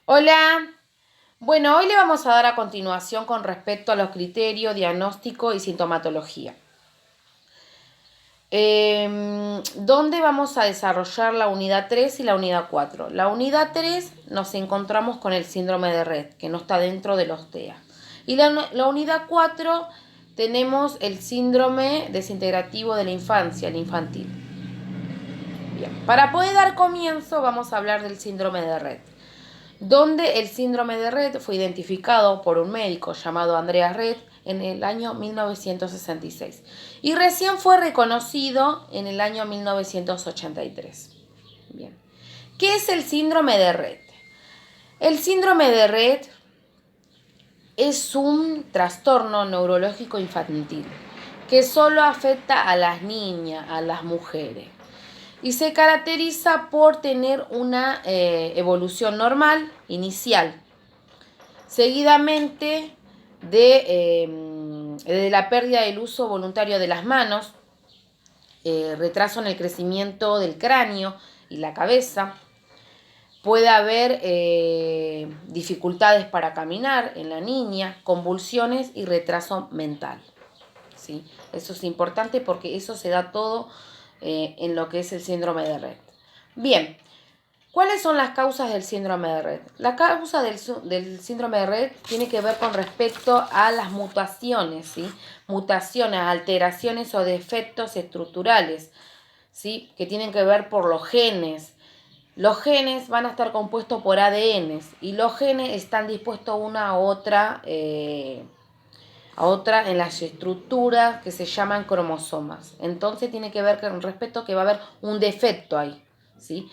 Hola, bueno, hoy le vamos a dar a continuación con respecto a los criterios, diagnóstico y sintomatología. Donde vamos a desarrollar la unidad 3 y la unidad 4. La unidad 3 nos encontramos con el síndrome de Rett, que no está dentro de los TEA. Y la unidad 4 tenemos el síndrome desintegrativo de la infancia, el infantil. Bien, para poder dar comienzo vamos a hablar del síndrome de Rett, donde el síndrome de Rett fue identificado por un médico llamado Andreas Rett en el año 1966 y recién fue reconocido en el año 1983. Bien. ¿Qué es el síndrome de Rett? El síndrome de Rett es un trastorno neurológico infantil que solo afecta a las niñas, a las mujeres, y se caracteriza por tener una evolución normal, inicial, seguidamente de la pérdida del uso voluntario de las manos, retraso en el crecimiento del cráneo y la cabeza. Puede haber dificultades para caminar en la niña, convulsiones y retraso mental. ¿Sí? Eso es importante porque eso se da todo en lo que es el síndrome de Rett. Bien, ¿cuáles son las causas del síndrome de Rett? La causa del síndrome de Rett tiene que ver con respecto a las mutaciones, ¿sí? Mutaciones, alteraciones o defectos estructurales, ¿sí? Que tienen que ver por los genes. Los genes van a estar compuestos por ADNs y los genes están dispuestos una a otra en las estructuras que se llaman cromosomas. Entonces tiene que ver con respecto a que va a haber un defecto ahí, ¿sí?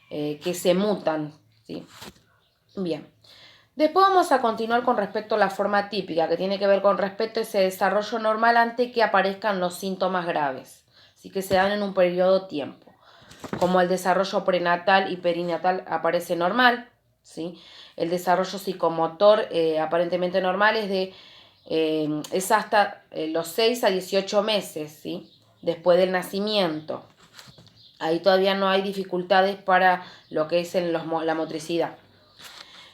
Que se mutan, ¿sí? Bien. Después vamos a continuar con respecto a la forma típica, que tiene que ver con respecto a ese desarrollo normal antes que aparezcan los síntomas graves, ¿sí? Que se dan en un periodo de tiempo, como el desarrollo prenatal y perinatal aparece normal, ¿sí? El desarrollo psicomotor aparentemente normal es hasta los 6 a 18 meses, ¿sí? Después del nacimiento. Ahí todavía no hay dificultades para lo que es la motricidad.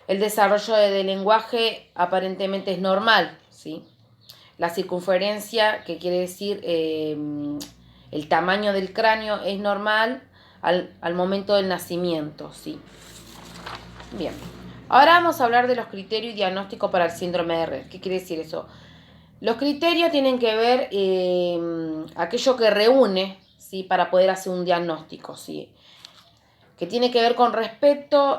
El desarrollo del lenguaje aparentemente es normal, ¿sí? La circunferencia, que quiere decir el tamaño del cráneo, es normal al momento del nacimiento, ¿sí? Bien. Ahora vamos a hablar de los criterios y diagnóstico para el síndrome de Rett. ¿Qué quiere decir eso? Los criterios tienen que ver aquello que reúne, ¿sí? Para poder hacer un diagnóstico, ¿sí? Que tiene que ver con respecto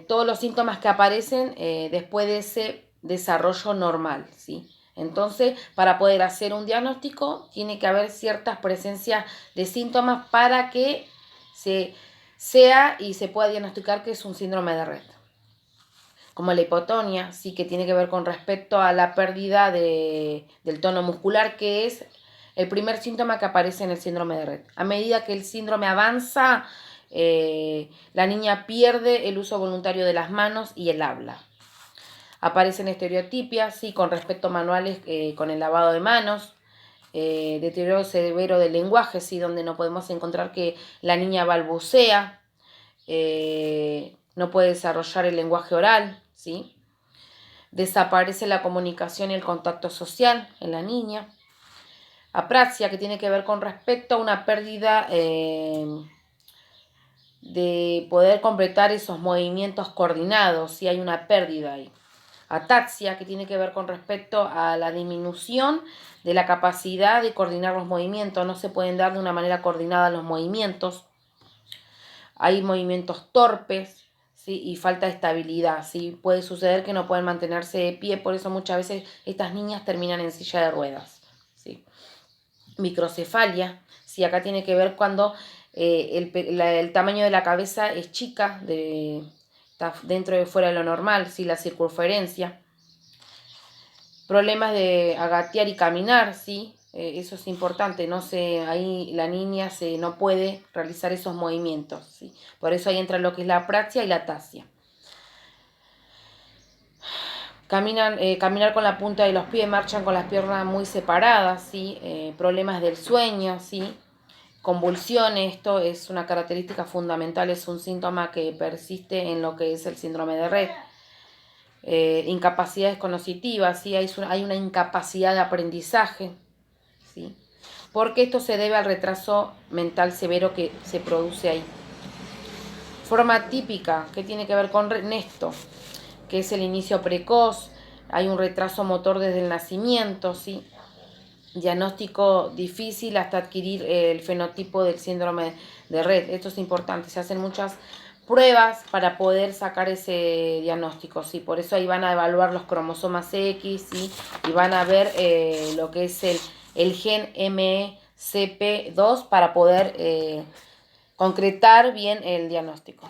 todos los síntomas que aparecen después de ese desarrollo normal, ¿sí? Entonces, para poder hacer un diagnóstico, tiene que haber ciertas presencias de síntomas para que se sea y se pueda diagnosticar que es un síndrome de Rett. Como la hipotonia, sí, que tiene que ver con respecto a la pérdida del tono muscular, que es el primer síntoma que aparece en el síndrome de Rett. A medida que el síndrome avanza, la niña pierde el uso voluntario de las manos y el habla. Aparecen estereotipias, sí, con respecto a manuales con el lavado de manos, deterioro severo del lenguaje, sí, donde no podemos encontrar que la niña balbucea, no puede desarrollar el lenguaje oral, ¿sí? Desaparece la comunicación y el contacto social en la niña. Apraxia, que tiene que ver con respecto a una pérdida de poder completar esos movimientos coordinados, si hay una pérdida ahí. Ataxia, que tiene que ver con respecto a la disminución de la capacidad de coordinar los movimientos. No se pueden dar de una manera coordinada los movimientos. Hay movimientos torpes, ¿sí? Y falta de estabilidad, ¿sí? Puede suceder que no pueden mantenerse de pie, por eso muchas veces estas niñas terminan en silla de ruedas, ¿sí? Microcefalia, ¿sí? Acá tiene que ver cuando el tamaño de la cabeza es chica, está dentro de fuera de lo normal, ¿sí? La circunferencia. Problemas de agatear y caminar, ¿sí? Eso es importante, ahí la niña no puede realizar esos movimientos, ¿sí? Por eso ahí entra lo que es la apraxia y la ataxia. Caminar con la punta de los pies, marchan con las piernas muy separadas, ¿sí? Problemas del sueño, ¿sí? convulsiones. Esto es una característica fundamental, es un síntoma que persiste en lo que es el síndrome de Rett. Incapacidades cognitivas, ¿sí? Hay una incapacidad de aprendizaje, ¿sí? Porque esto se debe al retraso mental severo que se produce ahí. Forma típica, que tiene que ver con Nesto, que es el inicio precoz, hay un retraso motor desde el nacimiento, ¿sí? Diagnóstico difícil hasta adquirir el fenotipo del síndrome de Rett. Esto es importante, se hacen muchas pruebas para poder sacar ese diagnóstico, ¿sí? Por eso ahí van a evaluar los cromosomas X, ¿sí? Y van a ver lo que es el gen MECP2 para poder concretar bien el diagnóstico.